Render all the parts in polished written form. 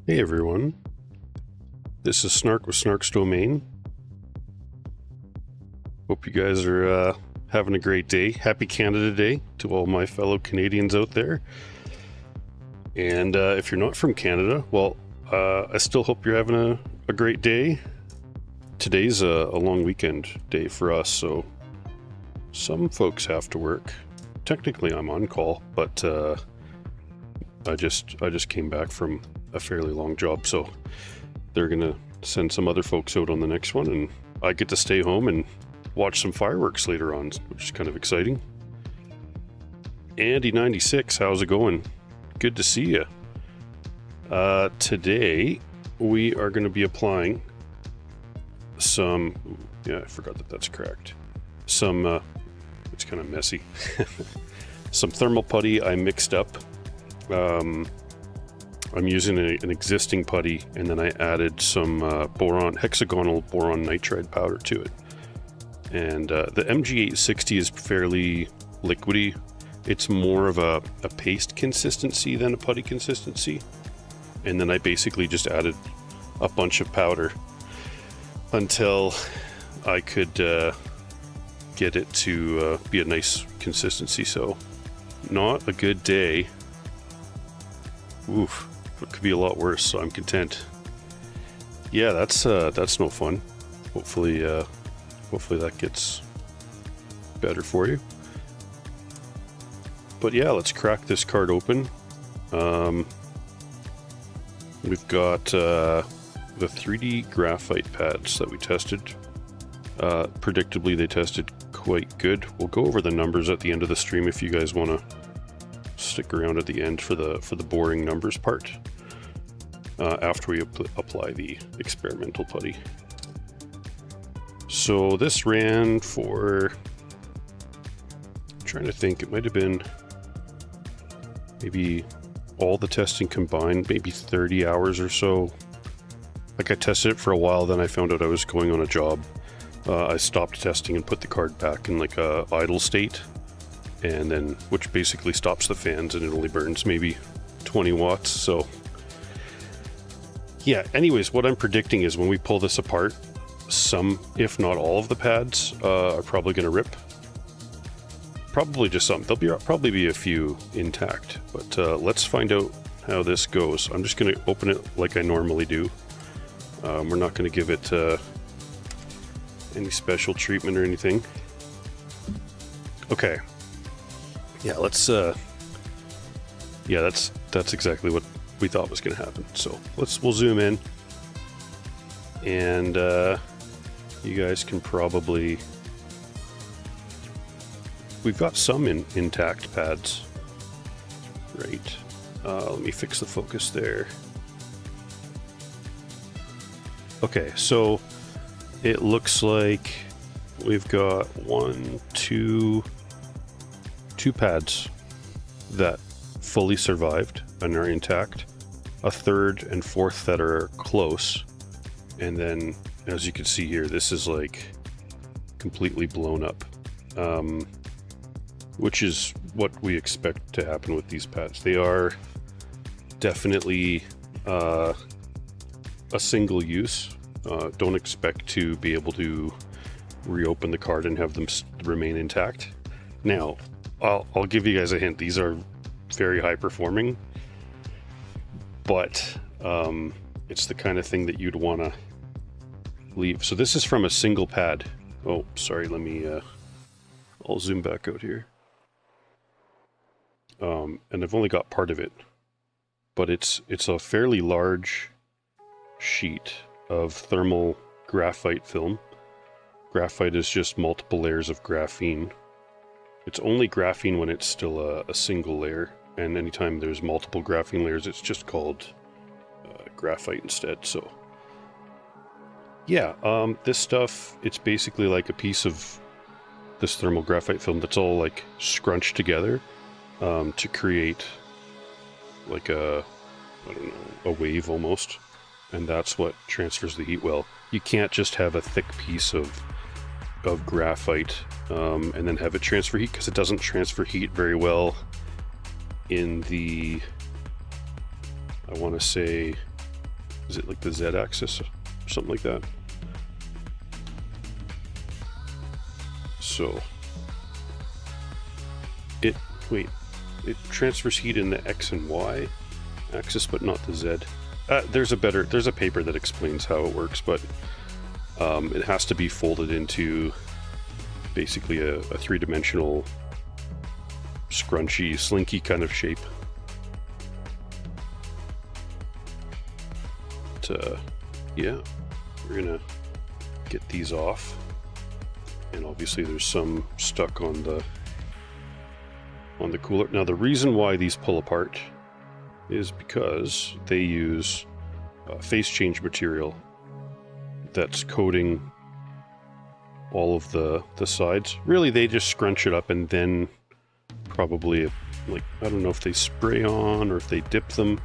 Hey everyone, this is Snark with Snark's Domain. Hope you guys are having a great day. Happy Canada Day to all my fellow Canadians out there. And if you're not from Canada, well, I still hope you're having a great day. Today's a long weekend day for us, so some folks have to work. Technically I'm on call, but I just came back from a fairly long job, so they're gonna send some other folks out on the next one, and I get to stay home and watch some fireworks later on, which is kind of exciting. Andy96, how's it going? Good to see you. Today we are going to be applying some, yeah, I forgot that that's correct. Some, it's kind of messy. Some thermal putty I mixed up. I'm using an existing putty, and then I added some hexagonal boron nitride powder to it. And the MG 860 is fairly liquidy. It's more of a paste consistency than a putty consistency. And then I basically just added a bunch of powder until I could get it to be a nice consistency. So not a good day. Oof, it could be a lot worse, so I'm content. Yeah, that's no fun. Hopefully that gets better for you. But yeah, let's crack this card open. We've got the 3D graphite pads that we tested. Predictably, they tested quite good. We'll go over the numbers at the end of the stream if you guys want to stick around at the end for the boring numbers part. After we apply the experimental putty. So this ran for, I'm trying to think, it might have been maybe all the testing combined, maybe 30 hours or so. Like I tested it for a while, then I found out I was going on a job. I stopped testing and put the card back in like a idle state, and then, which basically stops the fans, and it only burns maybe 20 watts, so. Yeah, anyways, what I'm predicting is when we pull this apart, some, if not all of the pads are probably going to rip. Probably just some. There'll probably be a few intact, but let's find out how this goes. I'm just going to open it like I normally do. We're not going to give it any special treatment or anything. Okay. Yeah, let's... yeah, that's exactly what we thought was going to happen. So we'll zoom in, and you guys can probably, we've got some intact pads, right? Let me fix the focus there. Okay, so it looks like we've got two pads that fully survived and are intact, a third and fourth that are close, and then as you can see here, this is like completely blown up, which is what we expect to happen with these pads. They are definitely a single use. Don't expect to be able to reopen the card and have them remain intact. Now, I'll give you guys a hint. These are very high performing, but it's the kind of thing that you'd want to leave. So this is from a single pad. Oh, sorry, let me I'll zoom back out here. And I've only got part of it, but it's a fairly large sheet of thermal graphite film. Graphite is just multiple layers of graphene. It's only graphene when it's still a single layer, and anytime there's multiple graphene layers, it's just called graphite instead. So yeah, this stuff, it's basically like a piece of this thermal graphite film that's all like scrunched together to create like a, I don't know, a wave almost, and that's what transfers the heat well. You can't just have a thick piece of graphite and then have it transfer heat, because it doesn't transfer heat very well in the, I want to say, is it like the Z-axis or something like that? So it transfers heat in the X and Y axis, but not the Z. There's a paper that explains how it works, but it has to be folded into basically a three-dimensional scrunchy, slinky kind of shape. But, yeah, we're gonna get these off, and obviously there's some stuck on the cooler. Now the reason why these pull apart is because they use phase change material that's coating all of the sides. Really, they just scrunch it up and then probably, like, I don't know if they spray on or if they dip them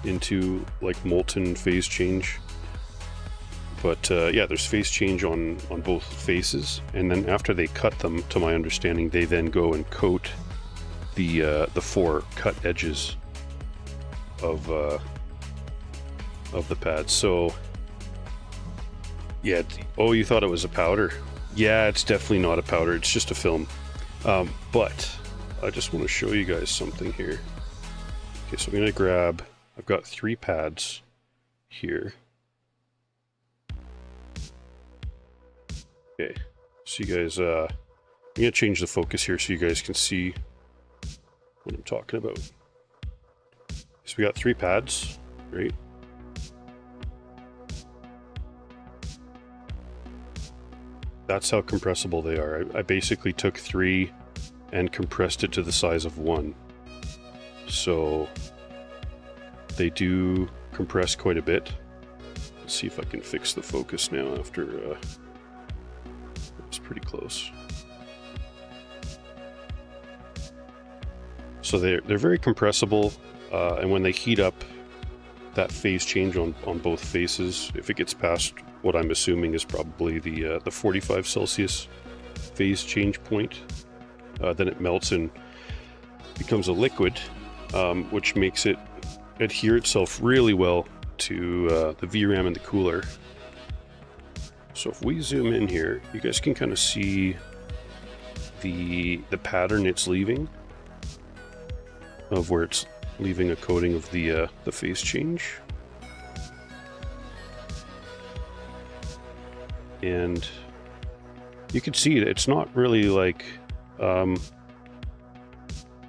into like molten phase change. But yeah, there's phase change on both faces, and then after they cut them, to my understanding, they then go and coat the four cut edges of the pad. So yeah, oh, you thought it was a powder? Yeah, it's definitely not a powder, it's just a film. But I just want to show you guys something here. Okay, so I'm gonna grab, I've got 3 pads here, Okay, so you guys, I'm gonna change the focus here so you guys can see what I'm talking about. So we got 3 pads, right? That's how compressible they are. I basically took 3 and compressed it to the size of 1. So they do compress quite a bit. Let's see if I can fix the focus now after it's pretty close. So they're very compressible, and when they heat up, that phase change on both faces, if it gets past what I'm assuming is probably the 45 Celsius phase change point, then it melts and becomes a liquid, which makes it adhere itself really well to the VRAM and the cooler. So if we zoom in here, you guys can kind of see the pattern it's leaving, of where it's leaving a coating of the phase change. And you can see it's not really like, how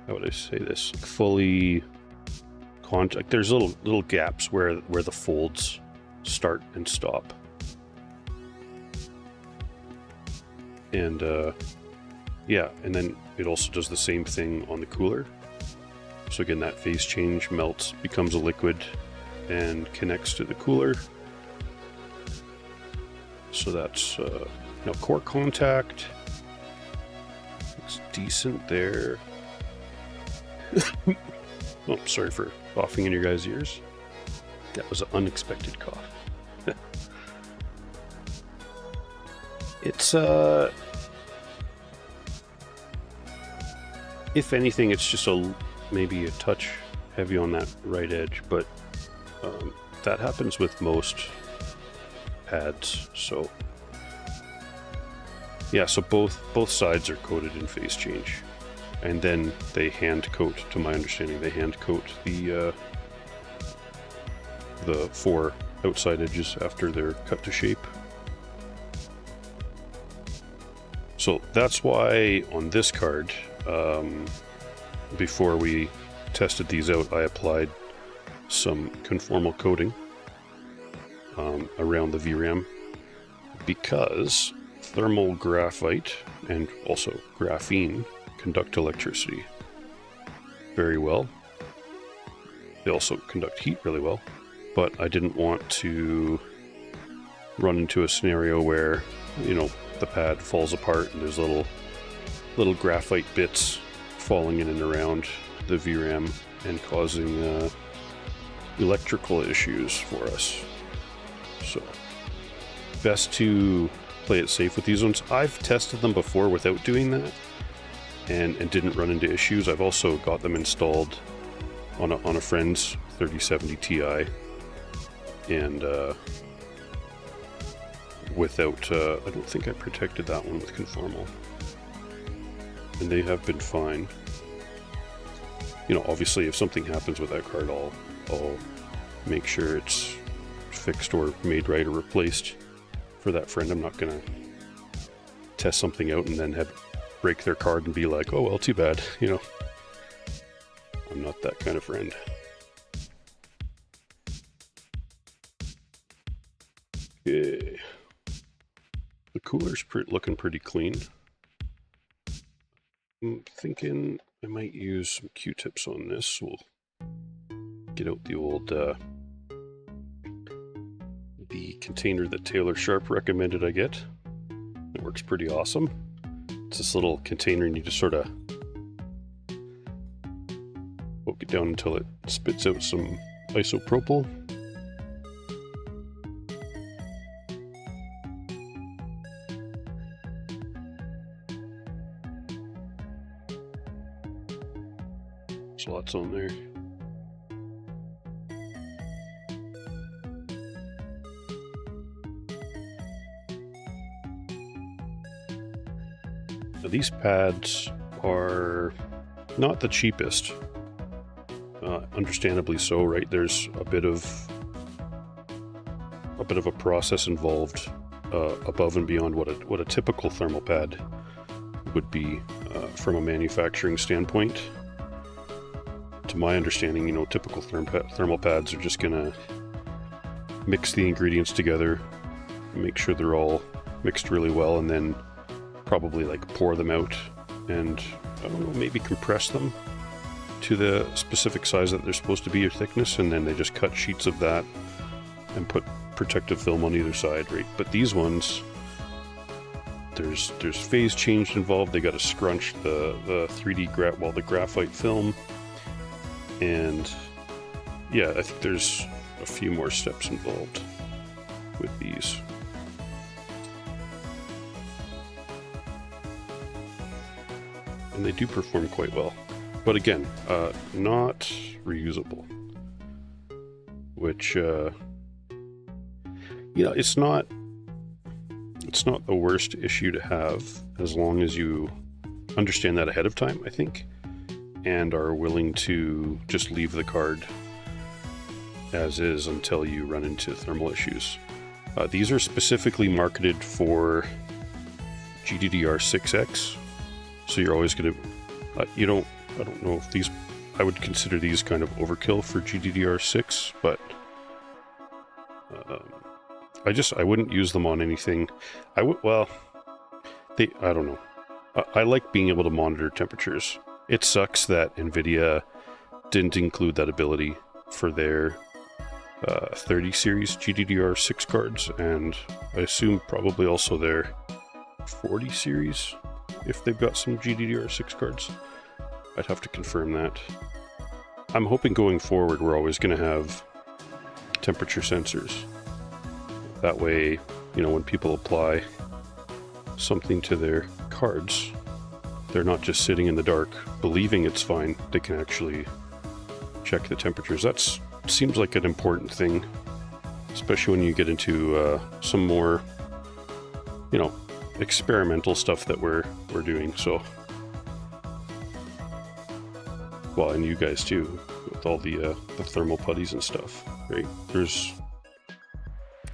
would I say this, fully contact. There's little gaps where the folds start and stop. And yeah, and then it also does the same thing on the cooler. So again, that phase change melts, becomes a liquid, and connects to the cooler. So that's now core contact. Looks decent there. Oh, sorry for coughing in your guys' ears. That was an unexpected cough. It's if anything, it's just maybe a touch heavy on that right edge, but that happens with most pads. So yeah, so both sides are coated in phase change, and then they hand coat, to my understanding, they hand coat the 4 outside edges after they're cut to shape. So that's why on this card, before we tested these out, I applied some conformal coating around the VRAM, because thermal graphite and also graphene conduct electricity very well. They also conduct heat really well, but I didn't want to run into a scenario where, you know, the pad falls apart and there's little graphite bits falling in and around the VRAM and causing electrical issues for us. So best to play it safe with these ones. I've tested them before without doing that and didn't run into issues. I've also got them installed on a friend's 3070 Ti, and without I don't think I protected that one with conformal, and they have been fine. You know, obviously if something happens with that card, I'll make sure it's fixed or made right or replaced for that friend. I'm not gonna test something out and then break their card and be like, oh well, too bad, you know. I'm not that kind of friend. Okay. The cooler's looking pretty clean. I'm thinking I might use some Q-tips on this. We'll get out the old the container that Taylor Sharp recommended I get. It works pretty awesome. It's this little container and you just sort of poke it down until it spits out some isopropyl. There's lots on there. Now, these pads are not the cheapest. Understandably so, right? There's a bit of a process involved above and beyond what a typical thermal pad would be from a manufacturing standpoint. To my understanding, you know, typical thermal pads are just gonna mix the ingredients together, make sure they're all mixed really well, and then probably like pour them out and, I don't know, maybe compress them to the specific size that they're supposed to be or thickness, and then they just cut sheets of that and put protective film on either side, right? But these ones, there's phase change involved. They got to scrunch the 3D the graphite film, and yeah, I think there's a few more steps involved with these. And they do perform quite well. But again, not reusable. Which, you know, it's not the worst issue to have as long as you understand that ahead of time, I think, and are willing to just leave the card as is until you run into thermal issues. These are specifically marketed for GDDR6X, so you're always going to, I don't know if these, I would consider these kind of overkill for GDDR6, but I wouldn't use them on anything. I don't know. I like being able to monitor temperatures. It sucks that NVIDIA didn't include that ability for their 30 series GDDR6 cards, and I assume probably also their 40 series, if they've got some GDDR6 cards. I'd have to confirm that. I'm hoping going forward we're always going to have temperature sensors. That way, you know, when people apply something to their cards, they're not just sitting in the dark believing it's fine. They can actually check the temperatures. That seems like an important thing, especially when you get into some more, you know, experimental stuff that we're doing. So, well, and you guys too, with all the thermal putties and stuff, right? There's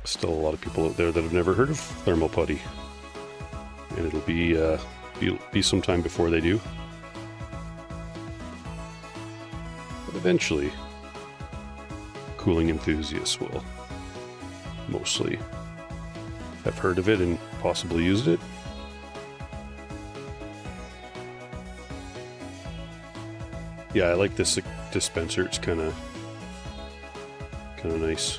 still a lot of people out there that have never heard of thermal putty, and it'll be some time before they do. But eventually, cooling enthusiasts will mostly have heard of it and possibly used it. Yeah, I like this dispenser. It's kind of nice.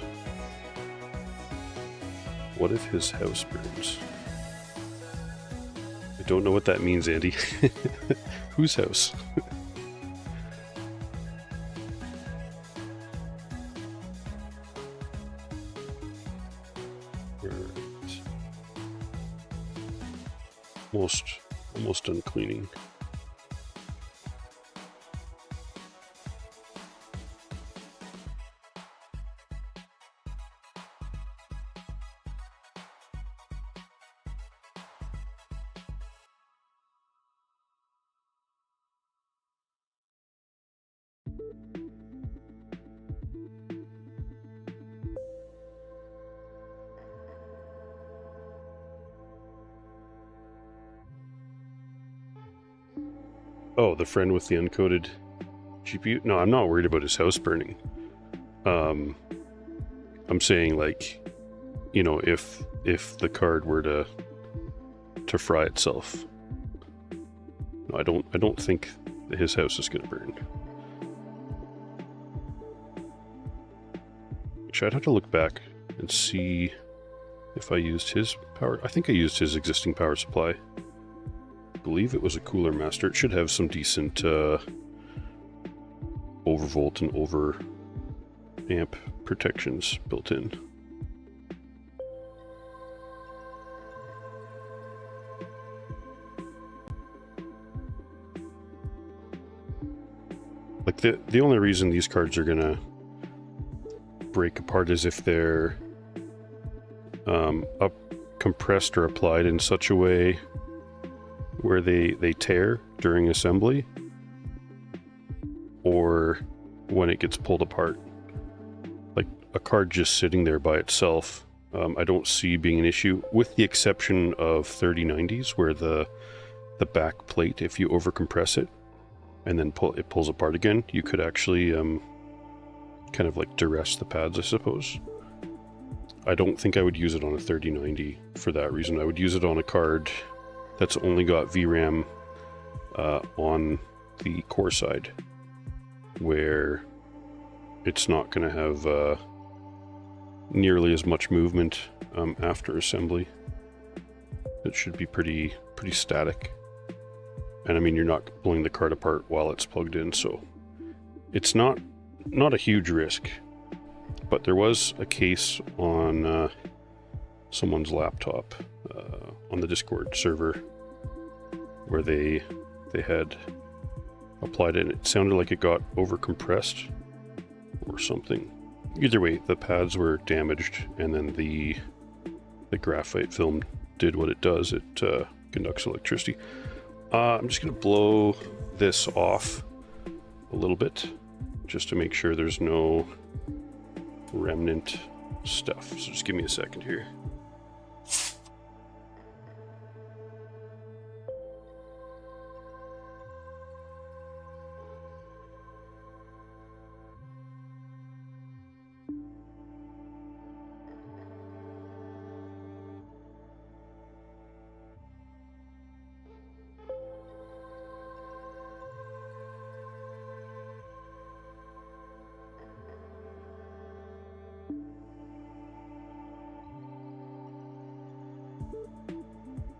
What if his house burns? I don't know what that means, Andy. Whose house? Almost done cleaning. Oh, the friend with the uncoated GPU? No, I'm not worried about his house burning. I'm saying, like, you know, if the card were to fry itself. No, I don't think his house is going to burn. Actually, I'd have to look back and see if I used his power. I think I used his existing power supply. I believe it was a Cooler Master. It should have some decent overvolt and over amp protections built in. Like the only reason these cards are gonna break apart is if they're up compressed or applied in such a way where they tear during assembly, or when it gets pulled apart. Like a card just sitting there by itself I don't see being an issue, with the exception of 3090s, where the back plate, if you overcompress it and then it pulls apart again, you could actually kind of like duress the pads, I suppose. I don't think I would use it on a 3090 for that reason. I would use it on a card that's only got VRAM on the core side, where it's not going to have nearly as much movement after assembly. It should be pretty static. And I mean, you're not pulling the card apart while it's plugged in, so it's not a huge risk. But there was a case on someone's laptop on the Discord server where they had applied it, and it sounded like it got overcompressed or something. Either way, the pads were damaged, and then the graphite film did what it does. It conducts electricity. I'm just going to blow this off a little bit just to make sure there's no remnant stuff. So just give me a second here.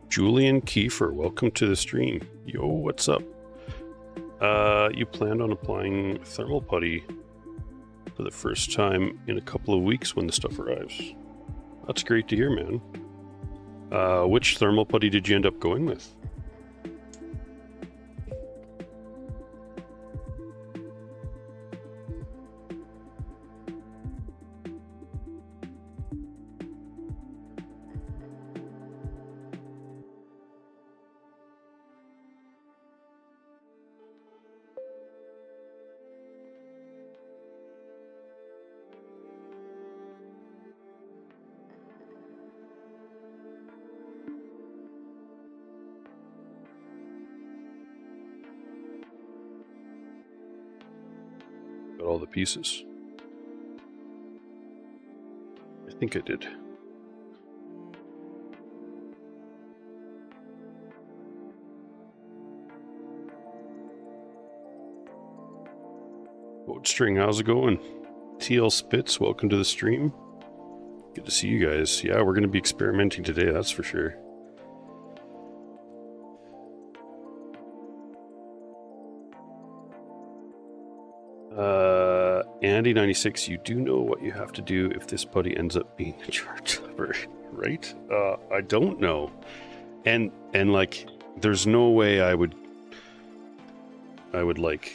Julian Kiefer, welcome to the stream. Yo, what's up? You planned on applying thermal putty for the first time in a couple of weeks when the stuff arrives. That's great to hear, man. Which thermal putty did you end up going with? All the pieces. I think I did. Boat String, how's it going? TL Spitz, welcome to the stream. Good to see you guys. Yeah, we're going to be experimenting today, that's for sure. Andy96, you do know what you have to do if this putty ends up being a charge lever, right? I don't know. And like, there's no way I would like,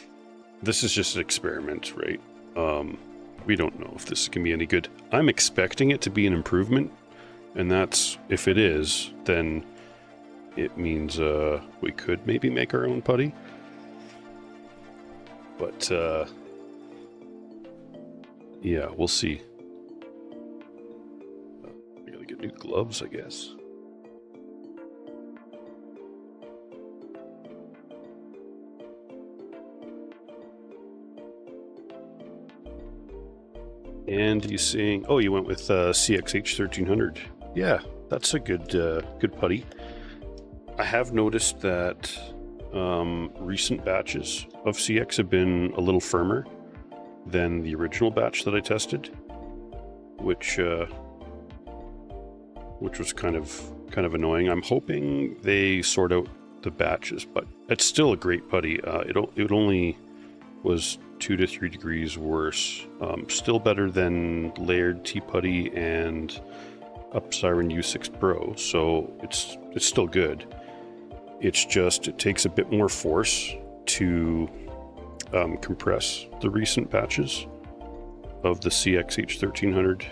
this is just an experiment, right? We don't know if this can be any good. I'm expecting it to be an improvement, and that's, if it is, then it means we could maybe make our own putty. But yeah, we'll see. I gotta get new gloves, I guess. And he's saying, oh, you went with CXH 1300. Yeah, that's a good putty. I have noticed that recent batches of CX have been a little firmer than the original batch that I tested, which was kind of annoying. I'm hoping they sort out the batches, but it's still a great putty. It only was 2 to 3 degrees worse. Still better than layered T-Putty and Upsiren U6 Pro, so it's still good. It's just, it takes a bit more force to compress the recent batches of the CXH 1300.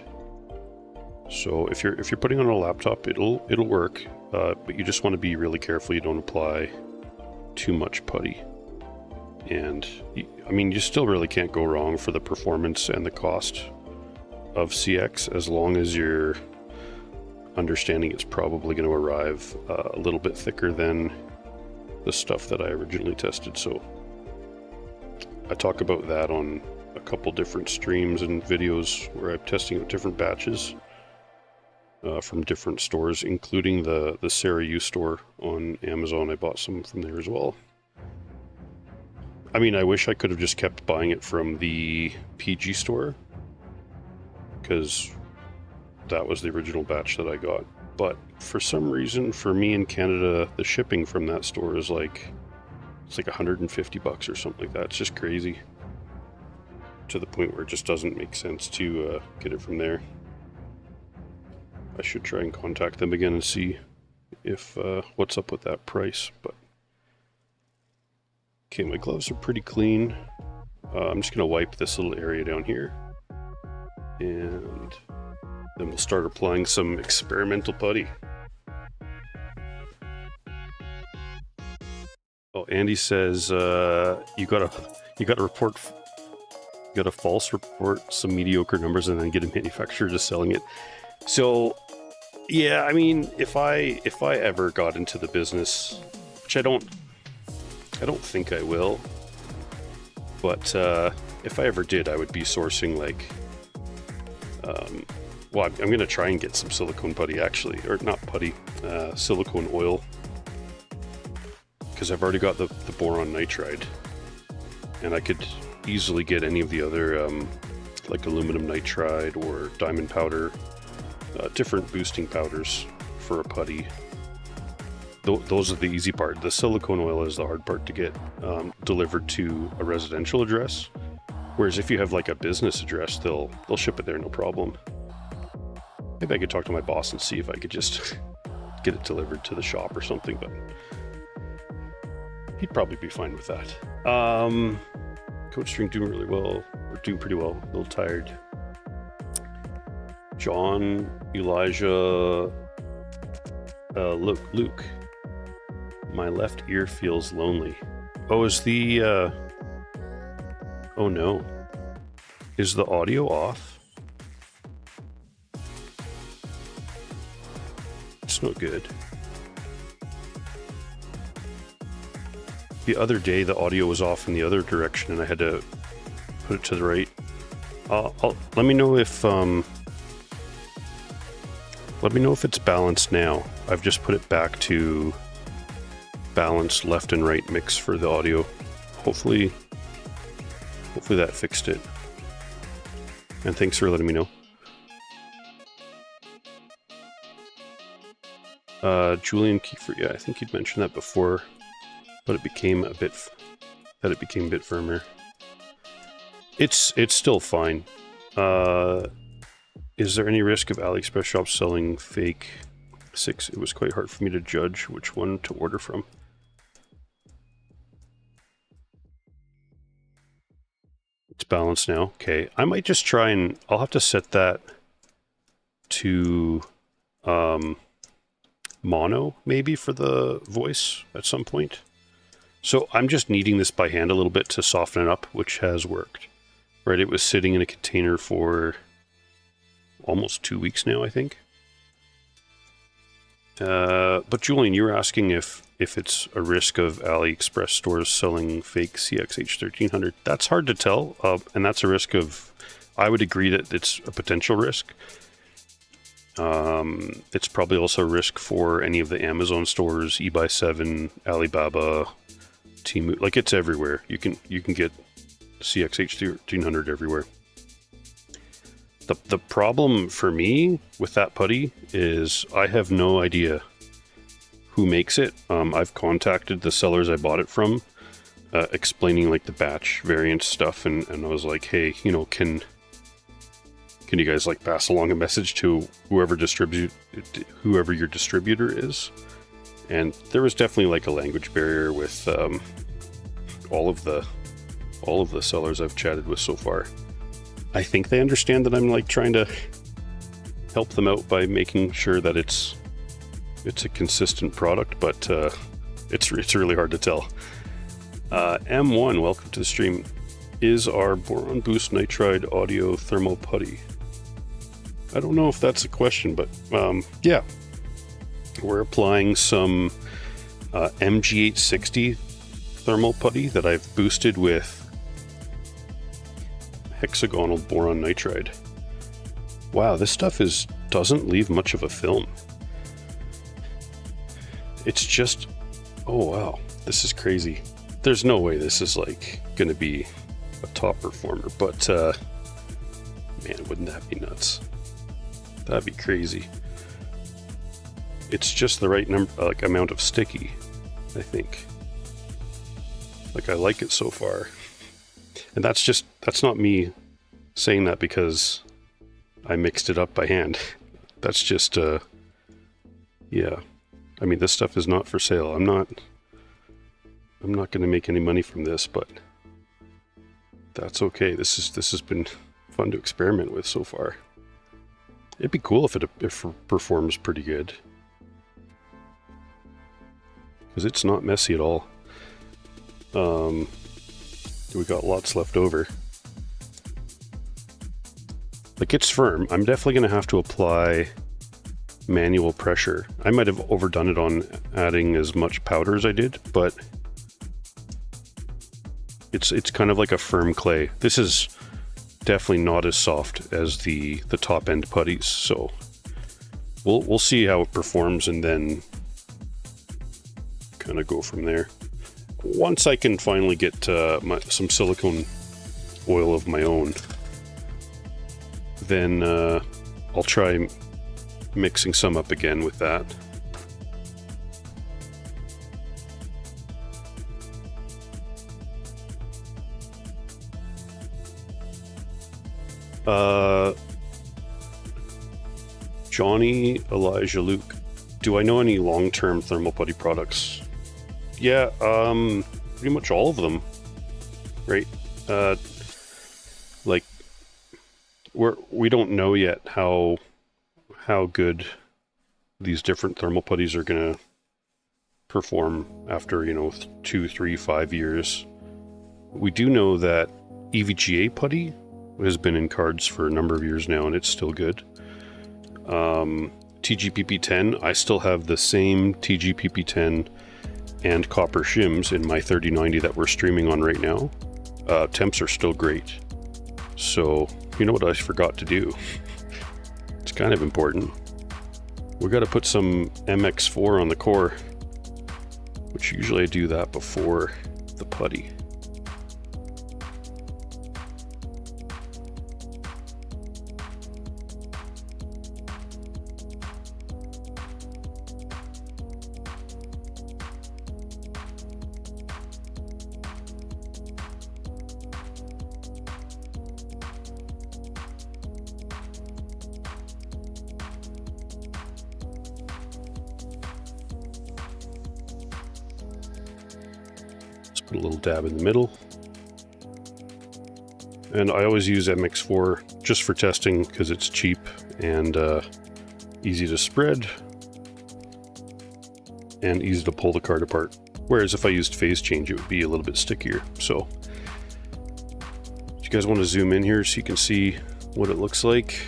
So if you're putting on a laptop, it'll work, but you just want to be really careful you don't apply too much putty. And I mean, you still really can't go wrong for the performance and the cost of CX, as long as you're understanding it's probably going to arrive a little bit thicker than the stuff that I originally tested. So I talk about that on a couple different streams and videos where I'm testing out different batches from different stores, including the Sarah U store on Amazon. I bought some from there as well. I mean, I wish I could have just kept buying it from the PG store, because that was the original batch that I got. But for some reason, for me in Canada, the shipping from that store is like, it's like $150 or something like that. It's just crazy, to the point where it just doesn't make sense to get it from there. I should try and contact them again and see if what's up with that price. But okay, my gloves are pretty clean. I'm just gonna wipe this little area down here, and then we'll start applying some experimental putty. Oh, Andy says you got a false report some mediocre numbers and then get a manufacturer just selling it. So yeah, I mean, if I ever got into the business, which I don't think I will, but if I ever did, I would be sourcing like well, I'm going to try and get some silicone putty, actually, or not putty, silicone oil, because I've already got the boron nitride, and I could easily get any of the other like aluminum nitride or diamond powder, different boosting powders for a putty. Those are the easy part. The silicone oil is the hard part to get delivered to a residential address, whereas if you have like a business address, they'll ship it there no problem. Maybe I could talk to my boss and see if I could just get it delivered to the shop or something, but he'd probably be fine with that. Coach string doing really well, or doing pretty well, a little tired. John, Elijah, Luke, my left ear feels lonely. Oh, is the, oh no, is the audio off? It's not good. The other day the audio was off in the other direction and I had to put it to the right. Let me know if it's balanced now. I've just put it back to balanced left and right mix for the audio. Hopefully that fixed it. And thanks for letting me know. Julian Kiefer, yeah, I think you'd mentioned that before, but it became a bit firmer. It's still fine. Is there any risk of AliExpress shops selling fake 6? It was quite hard for me to judge which one to order from. It's balanced now. Okay, I might just try and I'll have to set that to mono maybe for the voice at some point. So I'm just kneading this by hand a little bit to soften it up, which has worked. Right, it was sitting in a container for almost 2 weeks now, I think. But Julian, you were asking if it's a risk of AliExpress stores selling fake CXH1300. That's hard to tell, and that's a risk of, I would agree that it's a potential risk. It's probably also a risk for any of the Amazon stores, eBuy7, Alibaba, Temu, like it's everywhere. You can get CXH1300 everywhere. The problem for me with that putty is I have no idea who makes it. I've contacted the sellers I bought it from, explaining like the batch variant stuff, and I was like, hey, you know, can you guys like pass along a message to whoever your distributor is? And there was definitely like a language barrier with all of the sellers I've chatted with so far. I think they understand that I'm like trying to help them out by making sure that it's a consistent product, but it's really hard to tell. M1, welcome to the stream. Is our Boron Boost Nitride Audio Thermal Putty? I don't know if that's a question, but yeah. We're applying some MG 860 thermal putty that I've boosted with Hexagonal Boron Nitride. Wow, this stuff doesn't leave much of a film. It's just, oh wow, this is crazy. There's no way this is like gonna be a top performer, but man, wouldn't that be nuts? That'd be crazy. It's just the right number, like amount of sticky, I think. Like I like it so far. And that's not me saying that because I mixed it up by hand. That's just, yeah. I mean, this stuff is not for sale. I'm not going to make any money from this, but that's okay. This has been fun to experiment with so far. It'd be cool if it performs pretty good. Because it's not messy at all. We got lots left over. Like, it's firm. I'm definitely going to have to apply manual pressure. I might have overdone it on adding as much powder as I did, but it's kind of like a firm clay. This is definitely not as soft as the top end putties, so we'll see how it performs and then kind of go from there. Once I can finally get some silicone oil of my own, then I'll try mixing some up again with that. Johnny Elijah Luke, do I know any long-term thermal putty products? Yeah, pretty much all of them, right? Like, we don't know yet how good these different thermal putties are gonna perform after, 2, 3, 5 years. We do know that EVGA putty has been in cards for a number of years now, and it's still good. TGPP10, I still have the same TGPP10 and copper shims in my 3090 that we're streaming on right now. Temps are still great. So, you know what I forgot to do? It's kind of important. We got to put some MX4 on the core, which usually I do that before the putty. Put a little dab in the middle. And I always use MX4 just for testing because it's cheap and easy to spread and easy to pull the card apart. Whereas if I used phase change, it would be a little bit stickier. So, if you guys want to zoom in here so you can see what it looks like.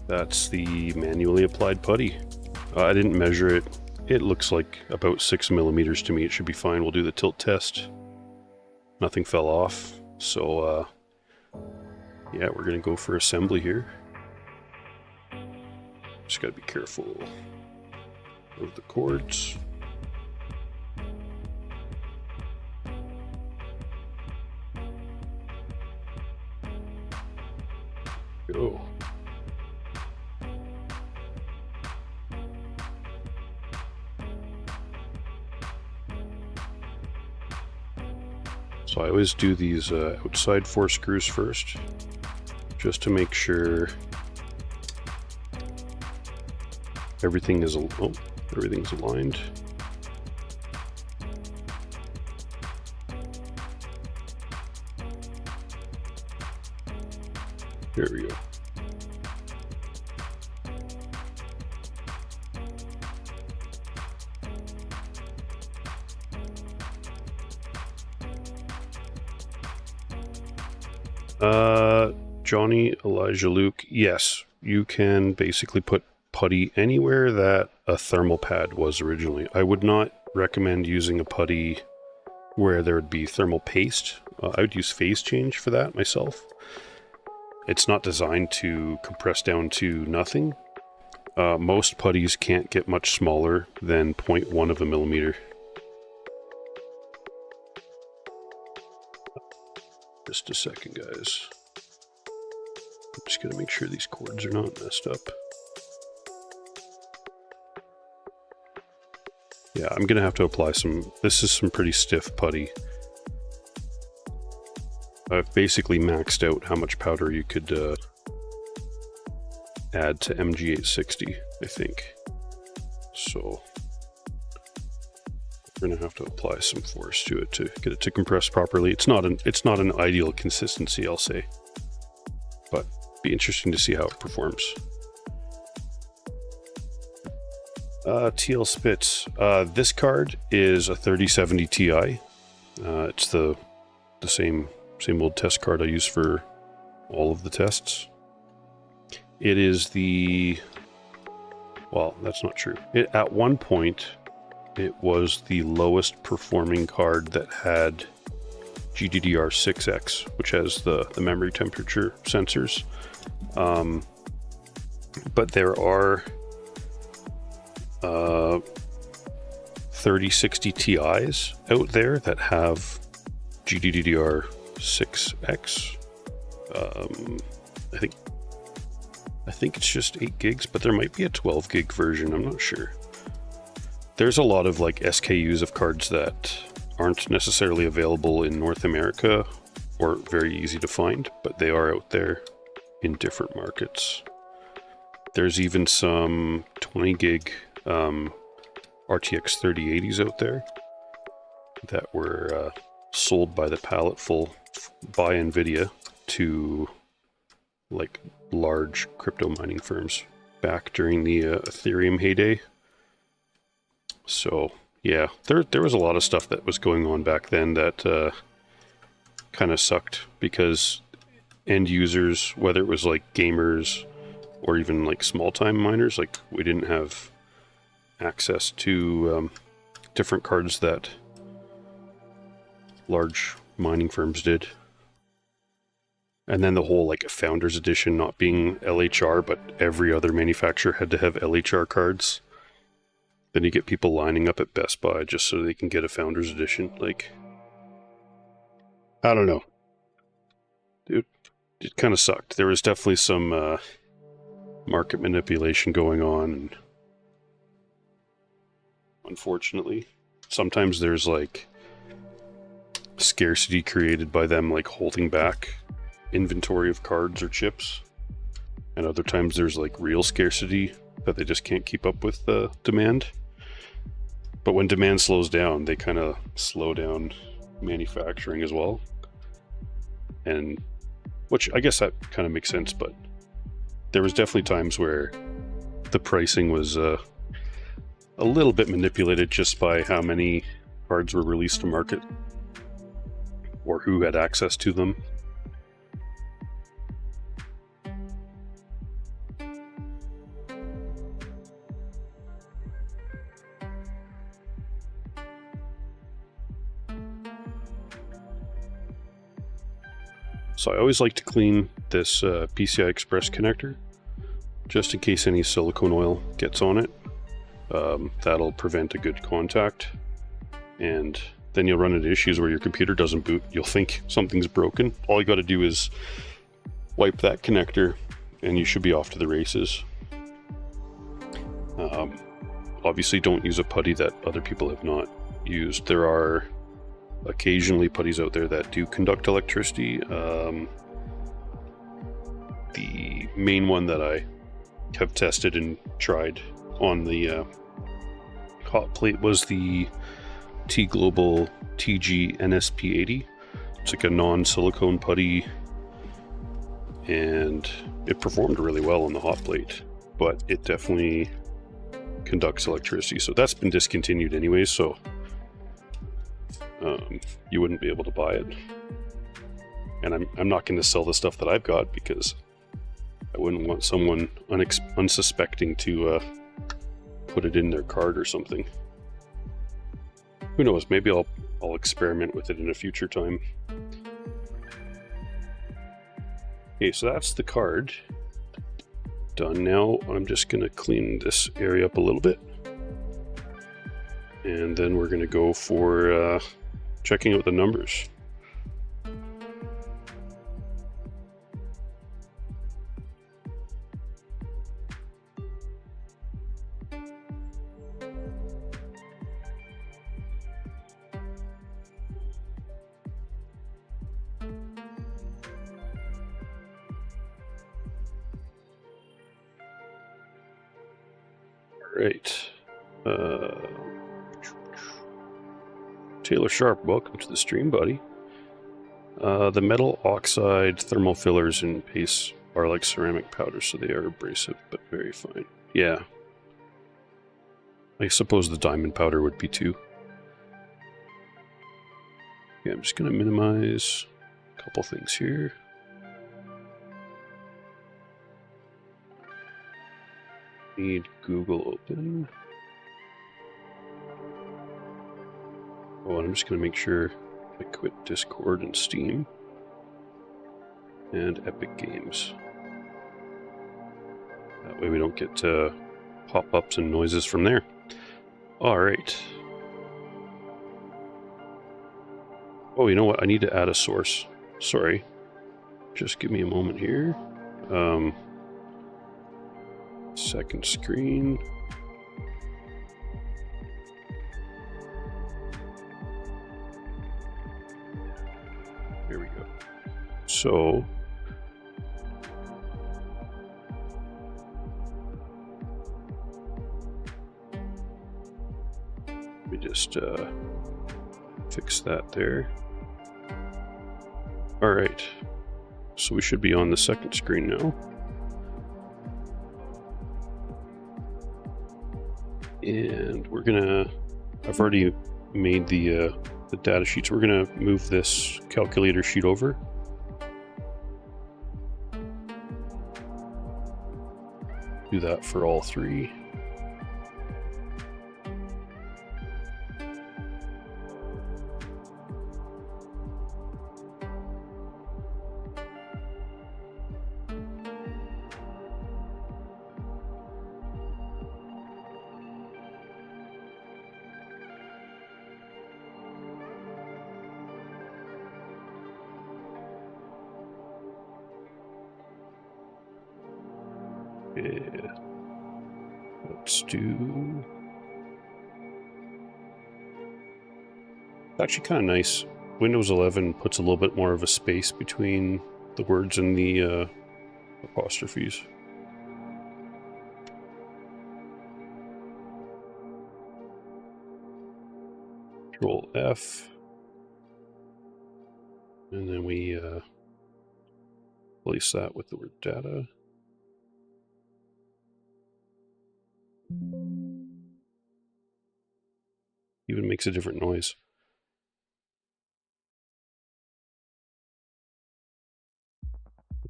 That's the manually applied putty. I didn't measure it. It looks like about 6 millimeters to me. It should be fine. We'll do the tilt test. Nothing fell off. So, yeah, we're going to go for assembly here. Just got to be careful of the cords. Go. So I always do these outside 4 screws first, just to make sure everything's aligned. There we go. Johnny, Elijah, Luke, yes, you can basically put putty anywhere that a thermal pad was originally. I would not recommend using a putty where there would be thermal paste. I would use phase change for that myself. It's not designed to compress down to nothing. Most putties can't get much smaller than 0.1 of a millimeter. Just a second, guys. I'm just gonna make sure these cords are not messed up. Yeah, I'm gonna have to apply some, this is some pretty stiff putty. I've basically maxed out how much powder you could add to MG 860, I think. So we're gonna have to apply some force to it to get it to compress properly. It's not an ideal consistency, I'll say, but be interesting to see how it performs. TL Spitz. This card is a 3070 Ti. It's the same old test card I use for all of the tests. It is the, well, that's not true. At one point, it was the lowest performing card that had GDDR6X, which has the memory temperature sensors. But there are 3060 Ti's out there that have GDDR6X. I think it's just 8 gigs, but there might be a 12 gig version, I'm not sure. There's a lot of like SKUs of cards that aren't necessarily available in North America or very easy to find, but they are out there in different markets. There's even some 20 gig RTX 3080s out there that were sold by the pallet full by NVIDIA to like large crypto mining firms back during the Ethereum heyday. So yeah, there was a lot of stuff that was going on back then that kind of sucked because end users, whether it was like gamers or even like small-time miners, like we didn't have access to different cards that large mining firms did. And then the whole like Founders Edition not being LHR, but every other manufacturer had to have LHR cards. Then you get people lining up at Best Buy just so they can get a Founders Edition. Like, I don't know. It kind of sucked. There was definitely some market manipulation going on. And unfortunately, sometimes there's like scarcity created by them like holding back inventory of cards or chips, and other times there's like real scarcity that they just can't keep up with the demand. But when demand slows down, they kind of slow down manufacturing as well, and which I guess that kind of makes sense. But there was definitely times where the pricing was a little bit manipulated just by how many cards were released to market or who had access to them. So I always like to clean this PCI Express connector, just in case any silicone oil gets on it. That'll prevent a good contact, and then you'll run into issues where your computer doesn't boot. You'll think something's broken. All you got to do is wipe that connector, and you should be off to the races. Obviously, don't use a putty that other people have not used. There are occasionally putties out there that do conduct electricity. The main one that I have tested and tried on the hot plate was the T-Global TG NSP80. It's like a non-silicone putty, and it performed really well on the hot plate, but it definitely conducts electricity. So that's been discontinued anyway, so you wouldn't be able to buy it. And I'm not going to sell the stuff that I've got because I wouldn't want someone unsuspecting to put it in their cart or something. Who knows? Maybe I'll experiment with it in a future time. Okay, so that's the card. Done. Now I'm just going to clean this area up a little bit. And then we're going to go for checking out the numbers. Right. Taylor Sharp, welcome to the stream, buddy. The metal oxide thermal fillers in paste are like ceramic powder, so they are abrasive but very fine. Yeah. I suppose the diamond powder would be too. Yeah, I'm just going to minimize a couple things here. Need Google open. Oh, and I'm just going to make sure I quit Discord and Steam. And Epic Games. That way we don't get pop-ups and noises from there. Alright. Oh, you know what? I need to add a source. Sorry. Just give me a moment here. Second screen. Here we go. So we just fix that there. All right. So we should be on the second screen now. And we're gonna, I've already made the data sheets. We're gonna move this calculator sheet over. Do that for all three. Yeah. Let's do... It's actually kind of nice. Windows 11 puts a little bit more of a space between the words and the apostrophes. Control F. And then we place that with the word data. Even makes a different noise.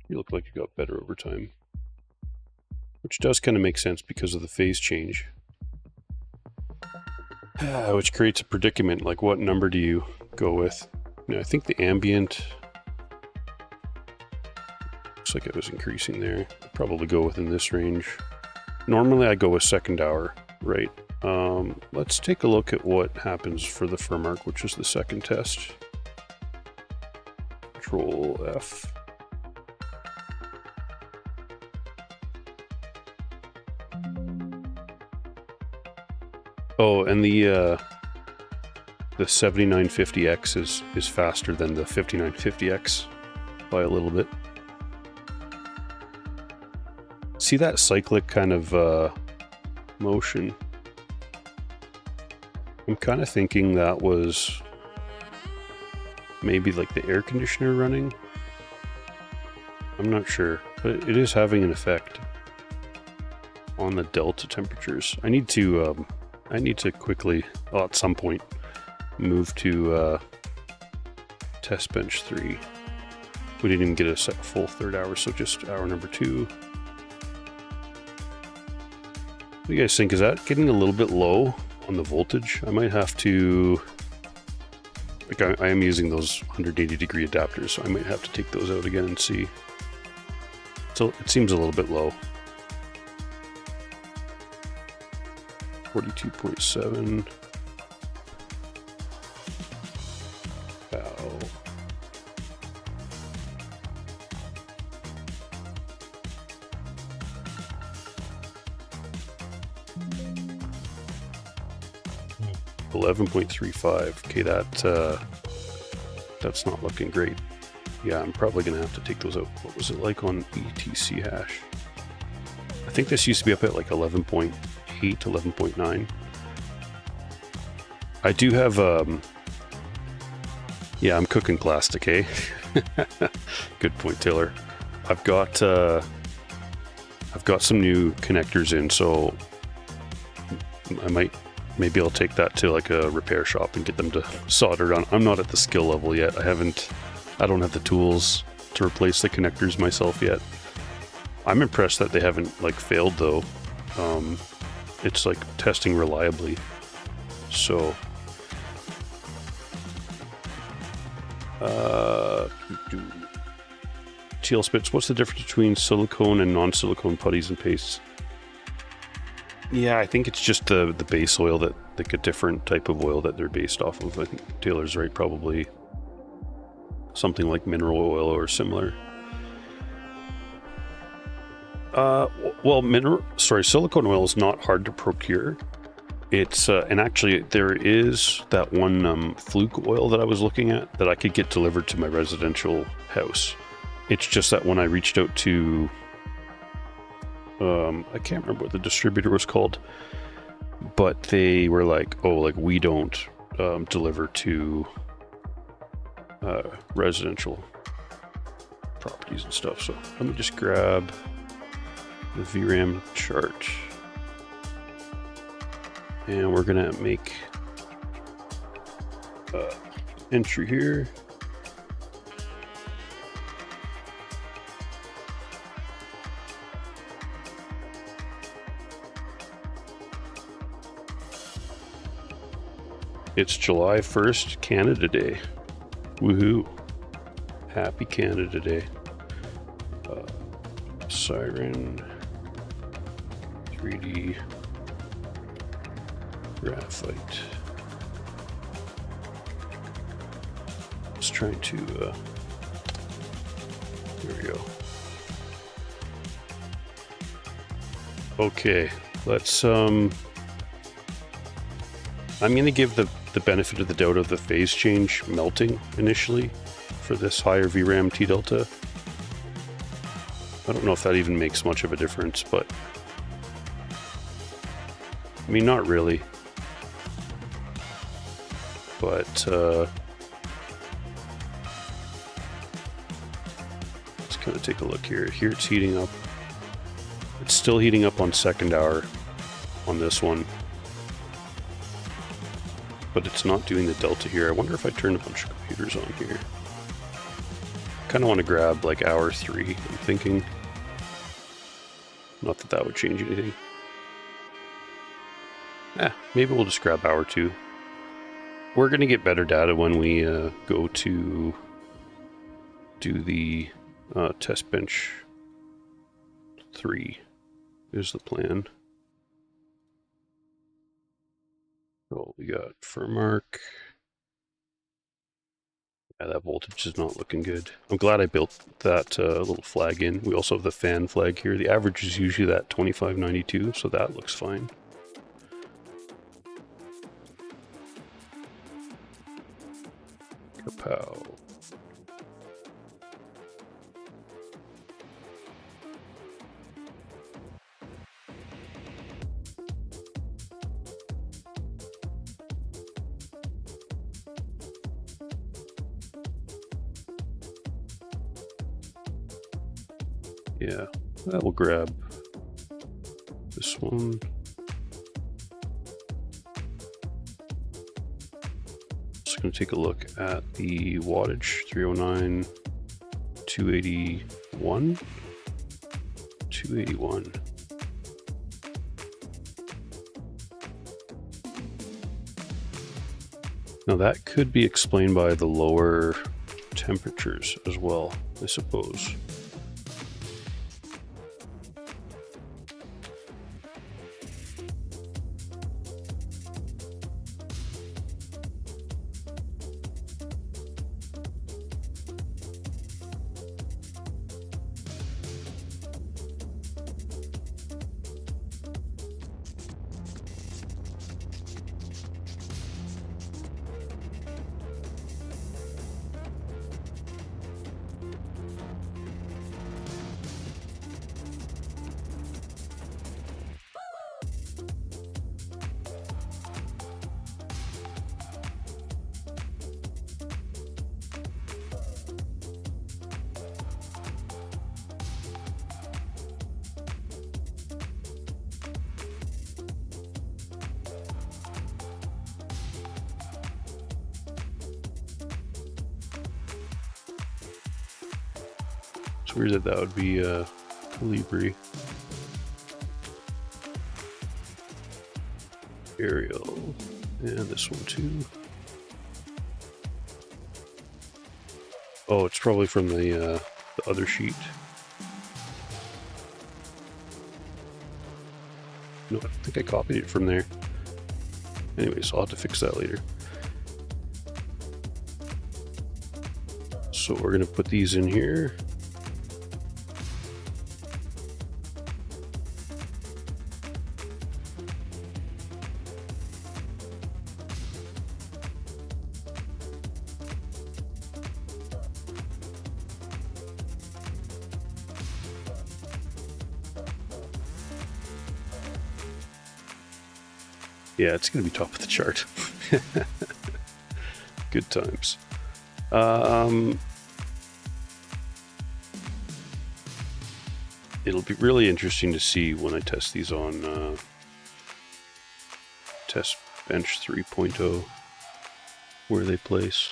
You look like you got better over time. Which does kind of make sense because of the phase change. Which creates a predicament, like what number do you go with? You know, I think the ambient... Looks like it was increasing there. I'd probably go within this range. Normally I go with second hour, right? Let's take a look at what happens for the firm arc, which is the second test. Control F. Oh, and the 7950X is faster than the 5950X by a little bit. See that cyclic kind of motion? I'm kind of thinking that was maybe like the air conditioner running. I'm not sure, but it is having an effect on the delta temperatures. I need to quickly, well, at some point, move to test bench 3. We didn't even get a full third hour, so just hour number 2. What do you guys think? Is that getting a little bit low on the voltage? I might have to... Like, I am using those 180 degree adapters, so I might have to take those out again and see. So it seems a little bit low. 42.7. Wow. Hmm. 11.35. Okay, that's not looking great. Yeah, I'm probably gonna have to take those out. What was it like on ETC hash? I think this used to be up at like 11.8, 11.9. I do have yeah, I'm cooking plastic, eh? Good point, Taylor. I've got some new connectors in, so maybe I'll take that to like a repair shop and get them to solder it on. I'm not at the skill level yet. I don't have the tools to replace the connectors myself yet. I'm impressed that they haven't like failed though. It's like testing reliably. So TL Spits, what's the difference between silicone and non-silicone putties and pastes? Yeah, I think it's just the base oil, that like a different type of oil that they're based off of. I think Taylor's right, probably something like mineral oil or similar. Well, silicone oil is not hard to procure. It's and actually there is that one fluke oil that I was looking at that I could get delivered to my residential house. It's just that when I reached out to I can't remember what the distributor was called, but they were like, oh, like we don't deliver to residential properties and stuff. So let me just grab the VRAM chart, and we're gonna make entry here. It's July 1st, Canada Day. Woohoo. Happy Canada Day. Upsiren 3D Graphite. Just trying to, there we go. Okay, let's, I'm going to give the benefit of the doubt of the phase change melting initially for this higher VRAM T delta. I don't know if that even makes much of a difference, but I mean, not really. But let's kind of take a look here. Here it's heating up. It's still heating up on second hour on this one, but it's not doing the delta here. I wonder if I turn a bunch of computers on here. Kind of want to grab like hour 3, I'm thinking. Not that that would change anything. Maybe we'll just grab hour 2. We're going to get better data when we go to do the test bench 3 is the plan. Oh, we got Furmark. Yeah, that voltage is not looking good. I'm glad I built that little flag in. We also have the fan flag here. The average is usually that 2592, so that looks fine. Kapow. Yeah, that will grab this one. Just going to take a look at the wattage, 309 281. 281. Now that could be explained by the lower temperatures as well, I suppose. It's weird that that would be Calibri. Aerial. And this one too. Oh, it's probably from the other sheet. No, I think I copied it from there. Anyways, I'll have to fix that later. So we're going to put these in here. Yeah, it's going to be top of the chart. Good times. It'll be really interesting to see when I test these on test bench 3.0 where they place.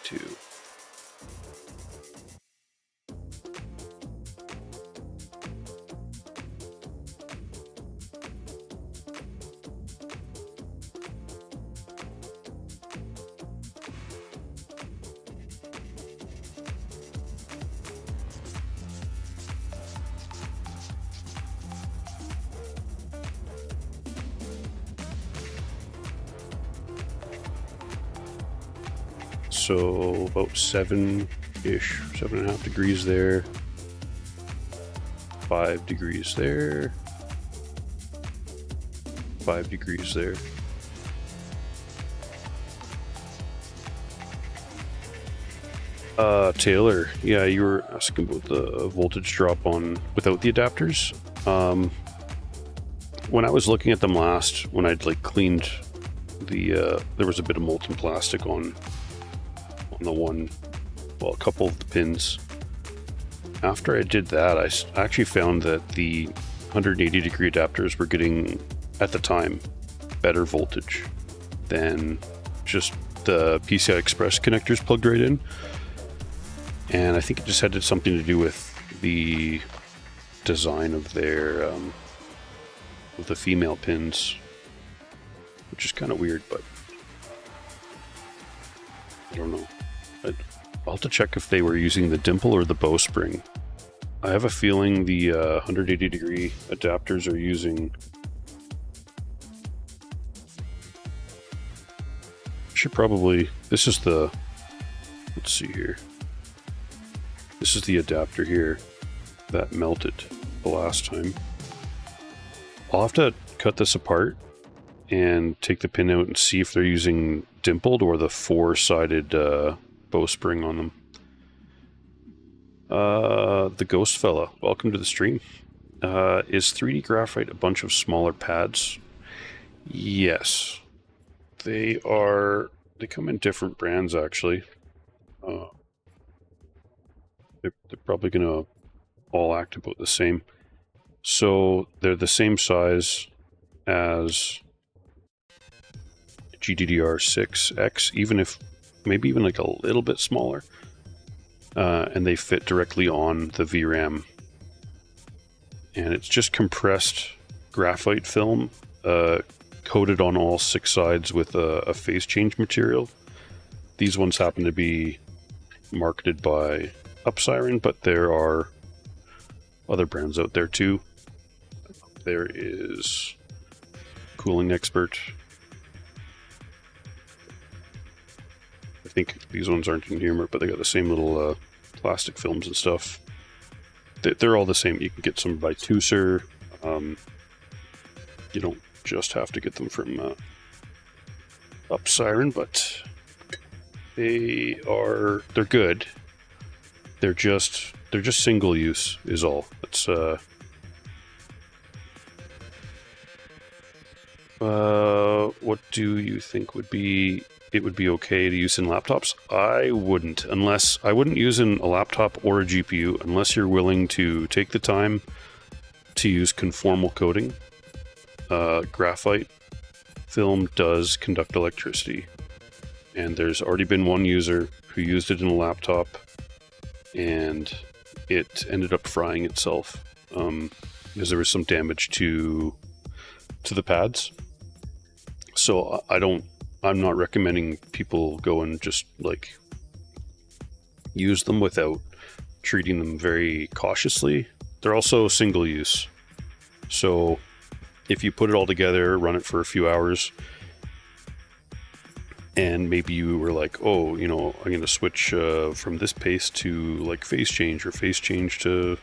Two. So about 7-ish, 7.5 degrees there, 5 degrees there, 5 degrees there. Taylor, yeah, you were asking about the voltage drop on without the adapters. When I was looking at them last, when I'd like cleaned the, there was a bit of molten plastic on the one, well, a couple of the pins. After I did that, I actually found that the 180 degree adapters were getting, at the time, better voltage than just the PCI Express connectors plugged right in. And I think it just had something to do with the design of their, of the female pins, which is kind of weird, but I don't know. I'll have to check if they were using the dimple or the bowspring. I have a feeling the 180 degree adapters are using... Should probably... This is the... Let's see here. This is the adapter here that melted the last time. I'll have to cut this apart and take the pin out and see if they're using dimpled or the four-sided bowspring on them. The Ghost Fella, welcome to the stream. Is 3D Graphite a bunch of smaller pads? Yes. They are... They come in different brands, actually. They're probably going to all act about the same. So they're the same size as GDDR6X, even if maybe even like a little bit smaller, and they fit directly on the VRAM. And it's just compressed graphite film, coated on all 6 sides with a phase change material. These ones happen to be marketed by Upsiren, but there are other brands out there too. There is Cooling Expert. I think these ones aren't in here, but they got the same little plastic films and stuff. They're all the same. You can get some by Tusser. You don't just have to get them from Upsiren, but they're good. They're just single use is all. It's what do you think would be okay to use in laptops? I wouldn't use in a laptop or a GPU unless you're willing to take the time to use conformal coating. Graphite film does conduct electricity, and there's already been one user who used it in a laptop and it ended up frying itself because there was some damage to the pads. So I'm not recommending people go and just like use them without treating them very cautiously. They're also single use. So if you put it all together, run it for a few hours, and maybe you were like, oh, you know, I'm going to switch from this paste to like phase change or phase change to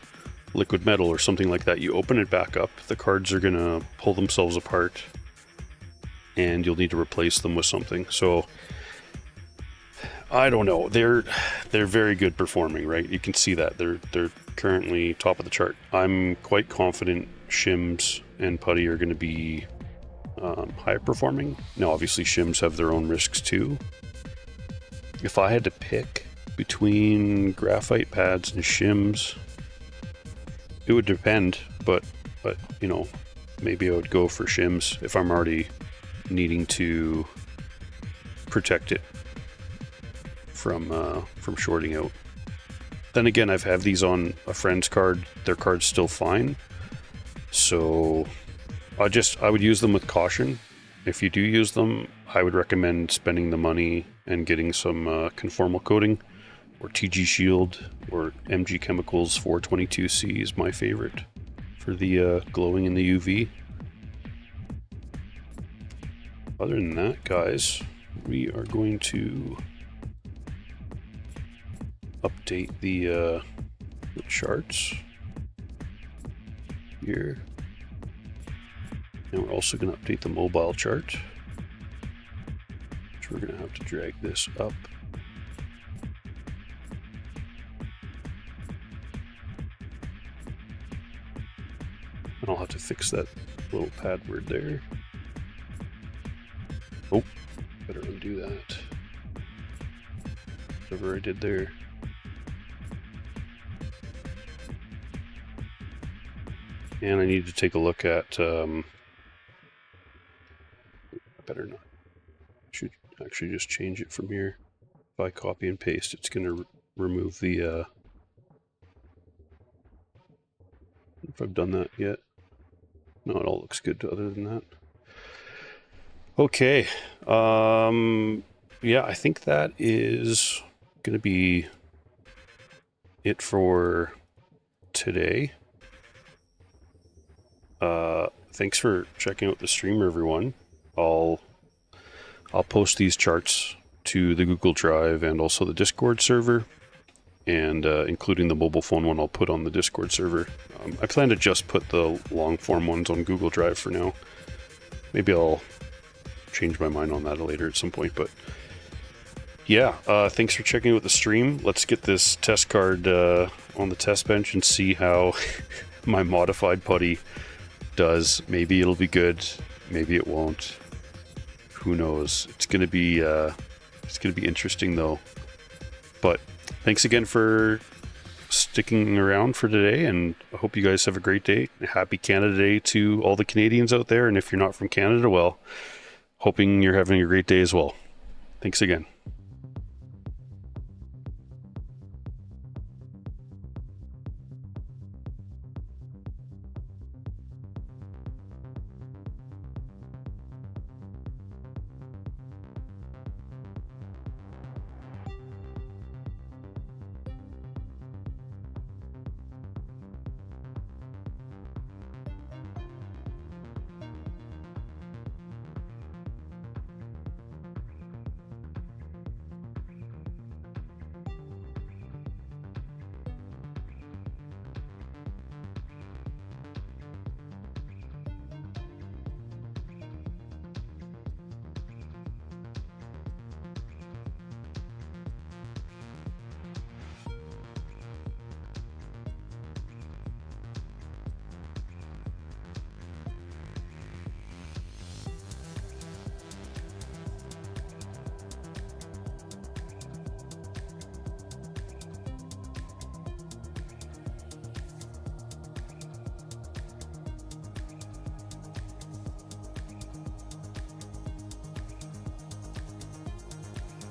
liquid metal or something like that. You open it back up, the cards are going to pull themselves apart and you'll need to replace them with something. So I don't know. They're very good performing, right? You can see that they're currently top of the chart. I'm quite confident shims and putty are going to be high performing. Now, obviously, shims have their own risks too. If I had to pick between graphite pads and shims, it would depend. But you know, maybe I would go for shims if I'm already needing to protect it from shorting out. Then again, I've had these on a friend's card. Their card's still fine. So I would use them with caution. If you do use them, I would recommend spending the money and getting some conformal coating, or TG Shield, or MG Chemicals 422C is my favorite for the glowing in the UV. Other than that, guys, we are going to update the charts here. And we're also going to update the mobile chart, which we're going to have to drag this up. And I'll have to fix that little pad word there. Oh, better undo that. Whatever I did there. And I need to take a look at, better not, should actually just change it from here. If I copy and paste, it's going to remove the, if I've done that yet. No, it all looks good other than that. Okay, yeah, I think that is going to be it for today. Thanks for checking out the stream, everyone. I'll post these charts to the Google Drive and also the Discord server, and including the mobile phone one I'll put on the Discord server. I plan to just put the long form ones on Google Drive for now. Maybe I'll change my mind on that later at some point, but yeah, thanks for checking out the stream. Let's get this test card on the test bench and see how my modified putty does. Maybe it'll be good, maybe it won't. Who knows? It's gonna be interesting though. But thanks again for sticking around for today, and I hope you guys have a great day. Happy Canada Day to all the Canadians out there, and if you're not from Canada, well, hoping you're having a great day as well. Thanks again.